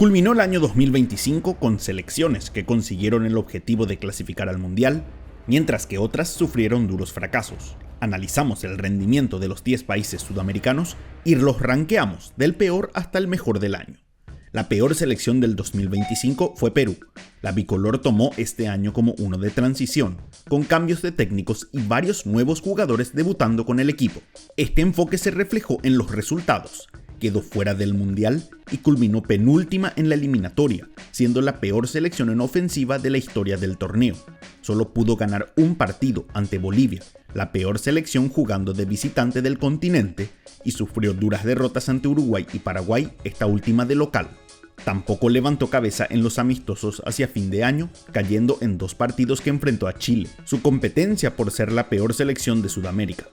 Culminó el año 2025 con selecciones que consiguieron el objetivo de clasificar al Mundial, mientras que otras sufrieron duros fracasos. Analizamos el rendimiento de los 10 países sudamericanos y los rankeamos del peor hasta el mejor del año. La peor selección del 2025 fue Perú. La bicolor tomó este año como uno de transición, con cambios de técnicos y varios nuevos jugadores debutando con el equipo. Este enfoque se reflejó en los resultados. Quedó fuera del Mundial y culminó penúltima en la eliminatoria, siendo la peor selección en ofensiva de la historia del torneo. Solo pudo ganar un partido ante Bolivia, la peor selección jugando de visitante del continente, y sufrió duras derrotas ante Uruguay y Paraguay, esta última de local. Tampoco levantó cabeza en los amistosos hacia fin de año, cayendo en 2 partidos que enfrentó a Chile, su competencia por ser la peor selección de Sudamérica.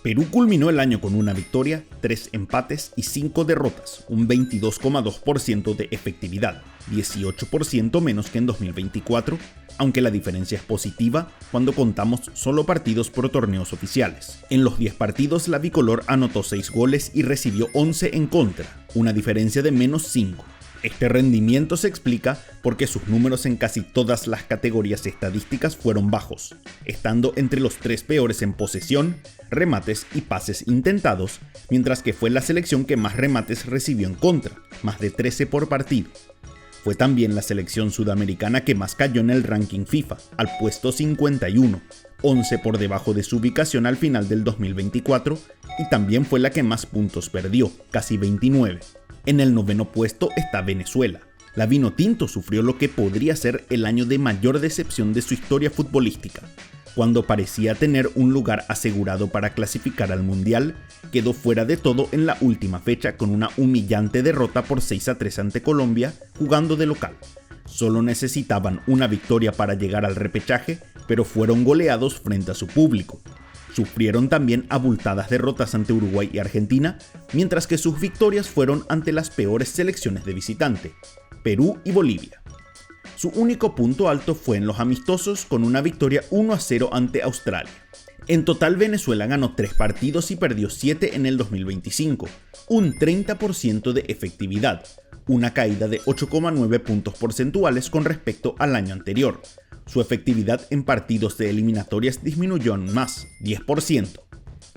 Perú culminó el año con una victoria, 3 empates y 5 derrotas, un 22,2% de efectividad, 18% menos que en 2024, aunque la diferencia es positiva cuando contamos solo partidos por torneos oficiales. En los 10 partidos la bicolor anotó 6 goles y recibió 11 en contra, una diferencia de menos 5. Este rendimiento se explica porque sus números en casi todas las categorías estadísticas fueron bajos, estando entre los 3 peores en posesión, remates y pases intentados, mientras que fue la selección que más remates recibió en contra, más de 13 por partido. Fue también la selección sudamericana que más cayó en el ranking FIFA, al puesto 51, 11 por debajo de su ubicación al final del 2024, y también fue la que más puntos perdió, casi 29. En el 9º puesto está Venezuela. La Vinotinto sufrió lo que podría ser el año de mayor decepción de su historia futbolística. Cuando parecía tener un lugar asegurado para clasificar al Mundial, quedó fuera de todo en la última fecha con una humillante derrota por 6-3 ante Colombia, jugando de local. Solo necesitaban una victoria para llegar al repechaje, pero fueron goleados frente a su público. Sufrieron también abultadas derrotas ante Uruguay y Argentina, mientras que sus victorias fueron ante las peores selecciones de visitante, Perú y Bolivia. Su único punto alto fue en los amistosos con una victoria 1-0 ante Australia. En total Venezuela ganó 3 partidos y perdió 7 en el 2025, un 30% de efectividad, una caída de 8,9 puntos porcentuales con respecto al año anterior. Su efectividad en partidos de eliminatorias disminuyó aún más, 10%.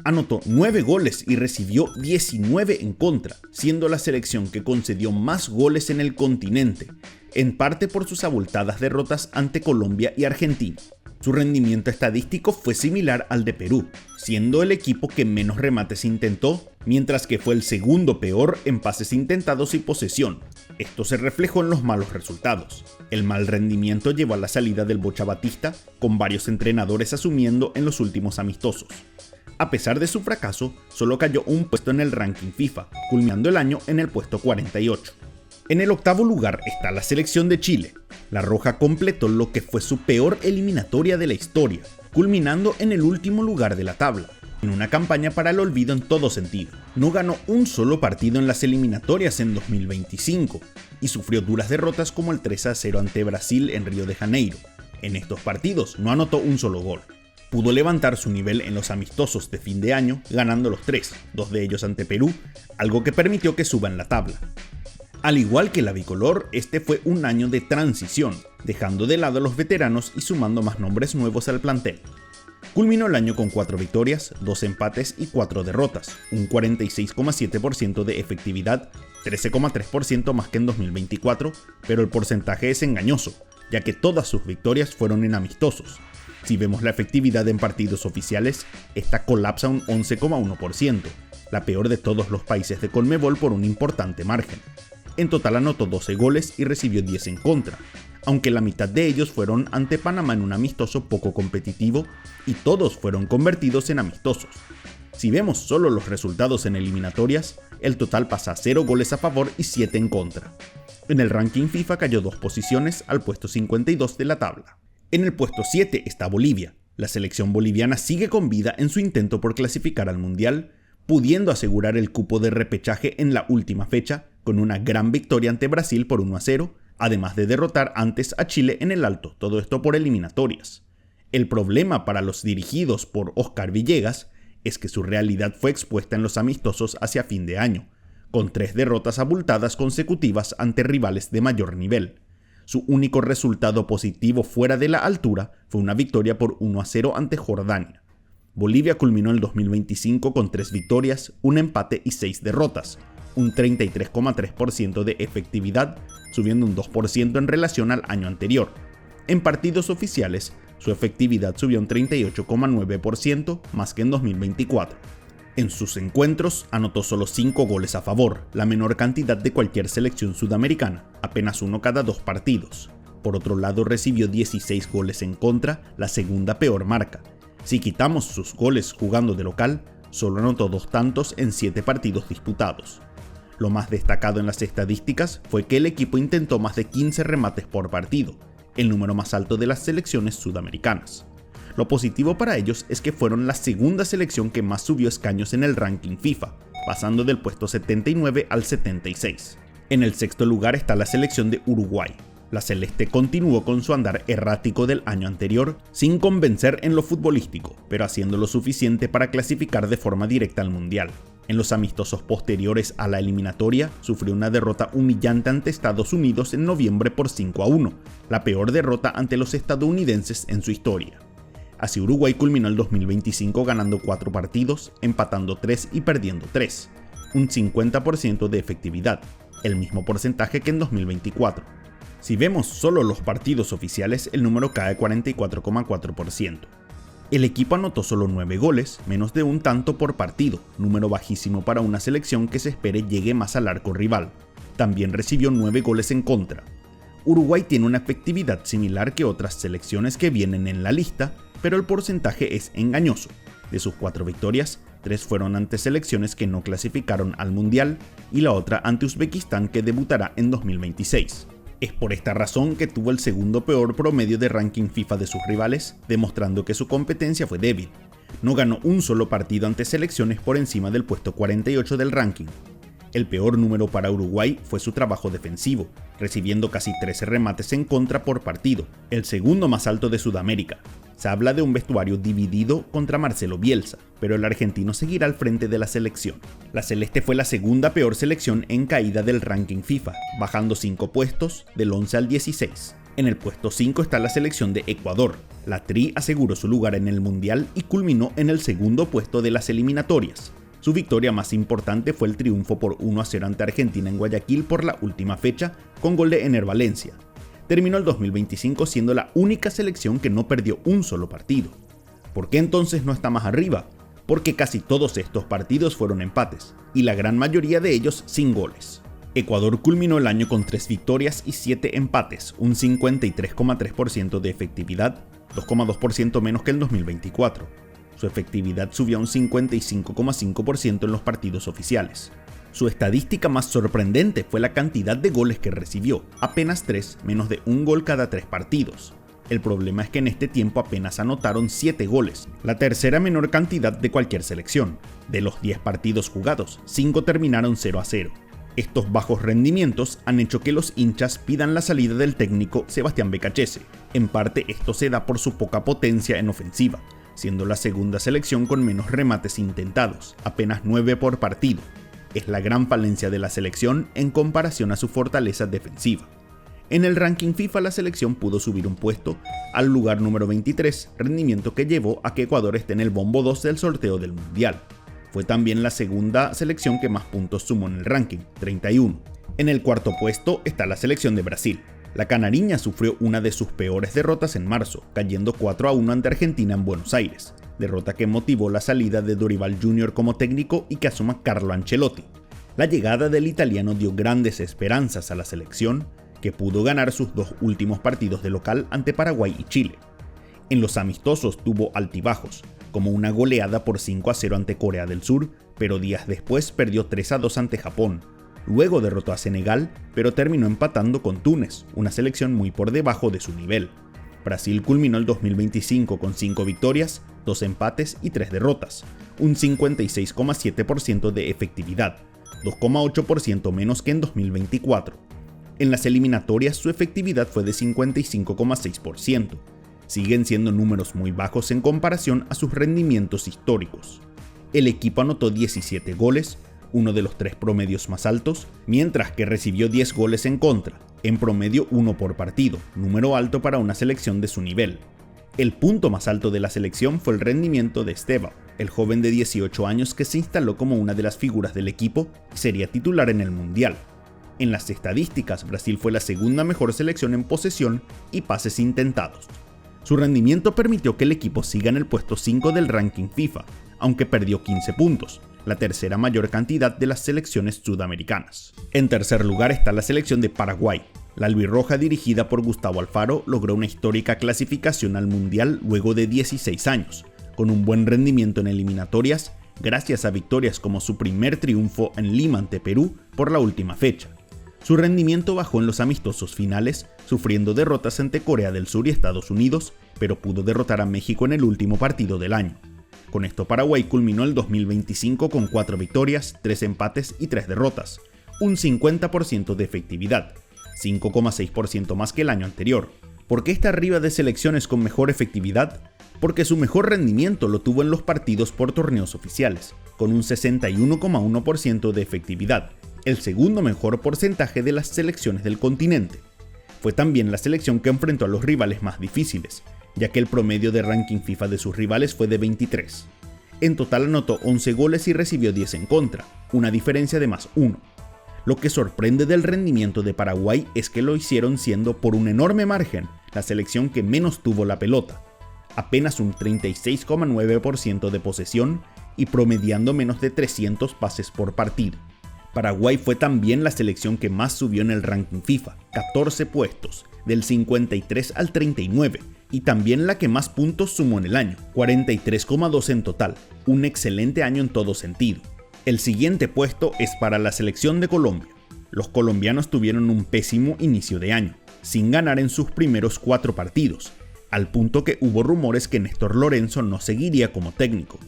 Anotó 9 goles y recibió 19 en contra, siendo la selección que concedió más goles en el continente, en parte por sus abultadas derrotas ante Colombia y Argentina. Su rendimiento estadístico fue similar al de Perú, siendo el equipo que menos remates intentó, mientras que fue el segundo peor en pases intentados y posesión. Esto se reflejó en los malos resultados. El mal rendimiento llevó a la salida del Bocha Batista, con varios entrenadores asumiendo en los últimos amistosos. A pesar de su fracaso, solo cayó un puesto en el ranking FIFA, culminando el año en el puesto 48. En el 8º lugar está la selección de Chile. La Roja completó lo que fue su peor eliminatoria de la historia, culminando en el último lugar de la tabla, en una campaña para el olvido en todo sentido. No ganó un solo partido en las eliminatorias en 2025 y sufrió duras derrotas como el 3-0 ante Brasil en Río de Janeiro. En estos partidos no anotó un solo gol. Pudo levantar su nivel en los amistosos de fin de año, ganando los 3, 2 de ellos ante Perú, algo que permitió que suba en la tabla. Al igual que la bicolor, este fue un año de transición, dejando de lado a los veteranos y sumando más nombres nuevos al plantel. Culminó el año con 4 victorias, 2 empates y 4 derrotas, un 46,7% de efectividad, 13,3% más que en 2024, pero el porcentaje es engañoso, ya que todas sus victorias fueron en amistosos. Si vemos la efectividad en partidos oficiales, esta colapsa un 11,1%, la peor de todos los países de Conmebol por un importante margen. En total anotó 12 goles y recibió 10 en contra, aunque la mitad de ellos fueron ante Panamá en un amistoso poco competitivo y todos fueron convertidos en amistosos. Si vemos solo los resultados en eliminatorias, el total pasa a 0 goles a favor y 7 en contra. En el ranking FIFA cayó 2 posiciones al puesto 52 de la tabla. En el puesto 7 está Bolivia. La selección boliviana sigue con vida en su intento por clasificar al Mundial, pudiendo asegurar el cupo de repechaje en la última fecha con una gran victoria ante Brasil por 1-0, además de derrotar antes a Chile en el Alto, todo esto por eliminatorias. El problema para los dirigidos por Oscar Villegas es que su realidad fue expuesta en los amistosos hacia fin de año, con 3 derrotas abultadas consecutivas ante rivales de mayor nivel. Su único resultado positivo fuera de la altura fue una victoria por 1-0 ante Jordania. Bolivia culminó el 2025 con 3 victorias, un empate y 6 derrotas, un 33,3% de efectividad, subiendo un 2% en relación al año anterior. En partidos oficiales, su efectividad subió un 38,9% más que en 2024. En sus encuentros, anotó solo 5 goles a favor, la menor cantidad de cualquier selección sudamericana, apenas uno cada 2 partidos. Por otro lado, recibió 16 goles en contra, la segunda peor marca. Si quitamos sus goles jugando de local, solo anotó 2 tantos en 7 partidos disputados. Lo más destacado en las estadísticas fue que el equipo intentó más de 15 remates por partido, el número más alto de las selecciones sudamericanas. Lo positivo para ellos es que fueron la segunda selección que más subió escaños en el ranking FIFA, pasando del puesto 79 al 76. En el sexto lugar está la selección de Uruguay. La celeste continuó con su andar errático del año anterior, sin convencer en lo futbolístico, pero haciendo lo suficiente para clasificar de forma directa al Mundial. En los amistosos posteriores a la eliminatoria, sufrió una derrota humillante ante Estados Unidos en noviembre por 5-1, la peor derrota ante los estadounidenses en su historia. Así Uruguay culminó el 2025 ganando 4 partidos, empatando 3 y perdiendo 3, un 50% de efectividad, el mismo porcentaje que en 2024. Si vemos solo los partidos oficiales, el número cae a 44,4%. El equipo anotó solo 9 goles, menos de un tanto por partido, número bajísimo para una selección que se espere llegue más al arco rival. También recibió 9 goles en contra. Uruguay tiene una efectividad similar que otras selecciones que vienen en la lista, pero el porcentaje es engañoso. De sus 4 victorias, 3 fueron ante selecciones que no clasificaron al Mundial y la otra ante Uzbekistán, que debutará en 2026. Es por esta razón que tuvo el segundo peor promedio de ranking FIFA de sus rivales, demostrando que su competencia fue débil. No ganó un solo partido ante selecciones por encima del puesto 48 del ranking. El peor número para Uruguay fue su trabajo defensivo, recibiendo casi 13 remates en contra por partido, el segundo más alto de Sudamérica. Se habla de un vestuario dividido contra Marcelo Bielsa, pero el argentino seguirá al frente de la selección. La celeste fue la segunda peor selección en caída del ranking FIFA, bajando 5 puestos, del 11 al 16. En el puesto 5 está la selección de Ecuador. La Tri aseguró su lugar en el Mundial y culminó en el segundo puesto de las eliminatorias. Su victoria más importante fue el triunfo por 1-0 ante Argentina en Guayaquil por la última fecha, con gol de Ener Valencia. Terminó el 2025 siendo la única selección que no perdió un solo partido. ¿Por qué entonces no está más arriba? Porque casi todos estos partidos fueron empates, y la gran mayoría de ellos sin goles. Ecuador culminó el año con 3 victorias y 7 empates, un 53,3% de efectividad, 2,2% menos que el 2024. Su efectividad subió a un 55,5% en los partidos oficiales. Su estadística más sorprendente fue la cantidad de goles que recibió, apenas 3, menos de un gol cada 3 partidos. El problema es que en este tiempo apenas anotaron 7 goles, la tercera menor cantidad de cualquier selección. De los 10 partidos jugados, 5 terminaron 0-0. Estos bajos rendimientos han hecho que los hinchas pidan la salida del técnico Sebastián Becachese. En parte esto se da por su poca potencia en ofensiva, siendo la segunda selección con menos remates intentados, apenas 9 por partido. Es la gran falencia de la selección en comparación a su fortaleza defensiva. En el ranking FIFA la selección pudo subir un puesto al lugar número 23, rendimiento que llevó a que Ecuador esté en el bombo 2 del sorteo del Mundial. Fue también la segunda selección que más puntos sumó en el ranking, 31. En el cuarto puesto está la selección de Brasil. La canariña sufrió una de sus peores derrotas en marzo, cayendo 4-1 ante Argentina en Buenos Aires, derrota que motivó la salida de Dorival Jr. como técnico y que asuma Carlo Ancelotti. La llegada del italiano dio grandes esperanzas a la selección, que pudo ganar sus 2 últimos partidos de local ante Paraguay y Chile. En los amistosos tuvo altibajos, como una goleada por 5-0 ante Corea del Sur, pero días después perdió 3-2 ante Japón. Luego derrotó a Senegal, pero terminó empatando con Túnez, una selección muy por debajo de su nivel. Brasil culminó el 2025 con 5 victorias, 2 empates y 3 derrotas, un 56,7% de efectividad, 2,8% menos que en 2024. En las eliminatorias su efectividad fue de 55,6%. Siguen siendo números muy bajos en comparación a sus rendimientos históricos. El equipo anotó 17 goles, uno de los 3 promedios más altos, mientras que recibió 10 goles en contra, en promedio 1 por partido, número alto para una selección de su nivel. El punto más alto de la selección fue el rendimiento de Estevao, el joven de 18 años que se instaló como una de las figuras del equipo y sería titular en el Mundial. En las estadísticas, Brasil fue la segunda mejor selección en posesión y pases intentados. Su rendimiento permitió que el equipo siga en el puesto 5 del ranking FIFA, aunque perdió 15 puntos, la tercera mayor cantidad de las selecciones sudamericanas. En tercer lugar está la selección de Paraguay. La albirroja dirigida por Gustavo Alfaro logró una histórica clasificación al Mundial luego de 16 años, con un buen rendimiento en eliminatorias, gracias a victorias como su primer triunfo en Lima ante Perú por la última fecha. Su rendimiento bajó en los amistosos finales, sufriendo derrotas ante Corea del Sur y Estados Unidos, pero pudo derrotar a México en el último partido del año. Con esto Paraguay culminó el 2025 con 4 victorias, 3 empates y 3 derrotas, un 50% de efectividad, 5,6% más que el año anterior. ¿Por qué está arriba de selecciones con mejor efectividad? Porque su mejor rendimiento lo tuvo en los partidos por torneos oficiales, con un 61,1% de efectividad, el segundo mejor porcentaje de las selecciones del continente. Fue también la selección que enfrentó a los rivales más difíciles, ya que el promedio de ranking FIFA de sus rivales fue de 23. En total anotó 11 goles y recibió 10 en contra, una diferencia de más 1. Lo que sorprende del rendimiento de Paraguay es que lo hicieron siendo por un enorme margen la selección que menos tuvo la pelota, apenas un 36,9% de posesión y promediando menos de 300 pases por partido. Paraguay fue también la selección que más subió en el ranking FIFA, 14 puestos, del 53 al 39, y también la que más puntos sumó en el año, 43,2 en total, un excelente año en todo sentido. El siguiente puesto es para la selección de Colombia. Los colombianos tuvieron un pésimo inicio de año, sin ganar en sus primeros 4 partidos, al punto que hubo rumores que Néstor Lorenzo no seguiría como técnico.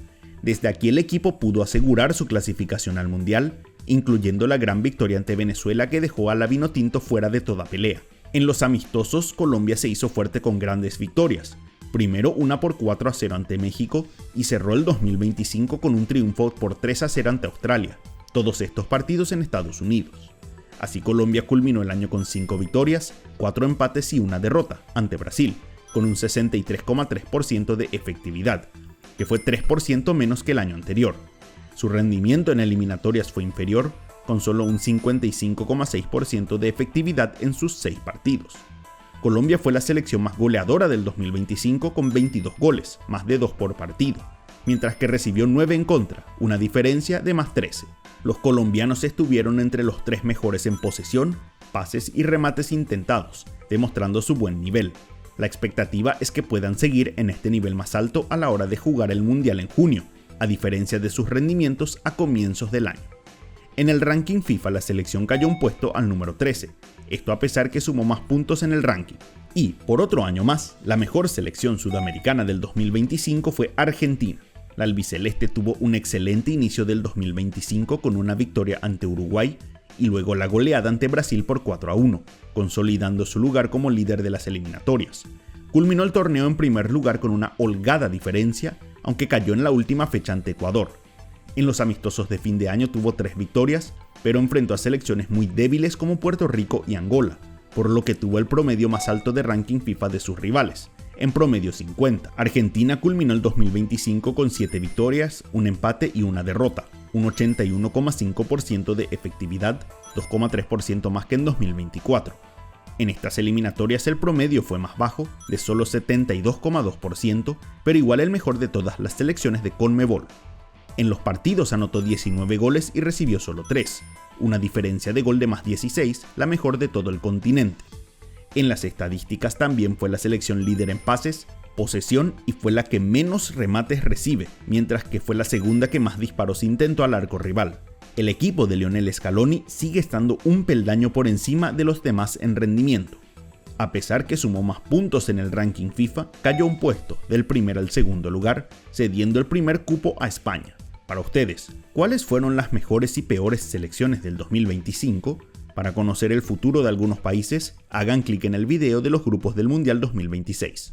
Desde aquí el equipo pudo asegurar su clasificación al Mundial, incluyendo la gran victoria ante Venezuela que dejó a la Vinotinto fuera de toda pelea. En los amistosos, Colombia se hizo fuerte con grandes victorias. Primero una por 4-0 ante México y cerró el 2025 con un triunfo por 3-0 ante Australia, todos estos partidos en Estados Unidos. Así Colombia culminó el año con 5 victorias, 4 empates y una derrota ante Brasil, con un 63,3% de efectividad, que fue 3% menos que el año anterior. Su rendimiento en eliminatorias fue inferior, con solo un 55,6% de efectividad en sus 6 partidos. Colombia fue la selección más goleadora del 2025 con 22 goles, más de 2 por partido, mientras que recibió 9 en contra, una diferencia de más 13. Los colombianos estuvieron entre los 3 mejores en posesión, pases y remates intentados, demostrando su buen nivel. La expectativa es que puedan seguir en este nivel más alto a la hora de jugar el Mundial en junio, a diferencia de sus rendimientos a comienzos del año. En el ranking FIFA la selección cayó un puesto al número 13, esto a pesar que sumó más puntos en el ranking. Y, por otro año más, la mejor selección sudamericana del 2025 fue Argentina. La albiceleste tuvo un excelente inicio del 2025 con una victoria ante Uruguay y luego la goleada ante Brasil por 4-1, consolidando su lugar como líder de las eliminatorias. Culminó el torneo en primer lugar con una holgada diferencia, aunque cayó en la última fecha ante Ecuador. En los amistosos de fin de año tuvo 3 victorias, pero enfrentó a selecciones muy débiles como Puerto Rico y Angola, por lo que tuvo el promedio más alto de ranking FIFA de sus rivales, en promedio 50. Argentina culminó el 2025 con 7 victorias, un empate y una derrota, un 81,5% de efectividad, 2,3% más que en 2024. En estas eliminatorias el promedio fue más bajo, de solo 72,2%, pero igual el mejor de todas las selecciones de CONMEBOL. En los partidos anotó 19 goles y recibió solo 3, una diferencia de gol de más 16, la mejor de todo el continente. En las estadísticas también fue la selección líder en pases, posesión y fue la que menos remates recibe, mientras que fue la segunda que más disparos intentó al arco rival. El equipo de Lionel Scaloni sigue estando un peldaño por encima de los demás en rendimiento. A pesar que sumó más puntos en el ranking FIFA, cayó un puesto del primer al segundo lugar, cediendo el primer cupo a España. Para ustedes, ¿cuáles fueron las mejores y peores selecciones del 2025? Para conocer el futuro de algunos países, hagan clic en el video de los grupos del Mundial 2026.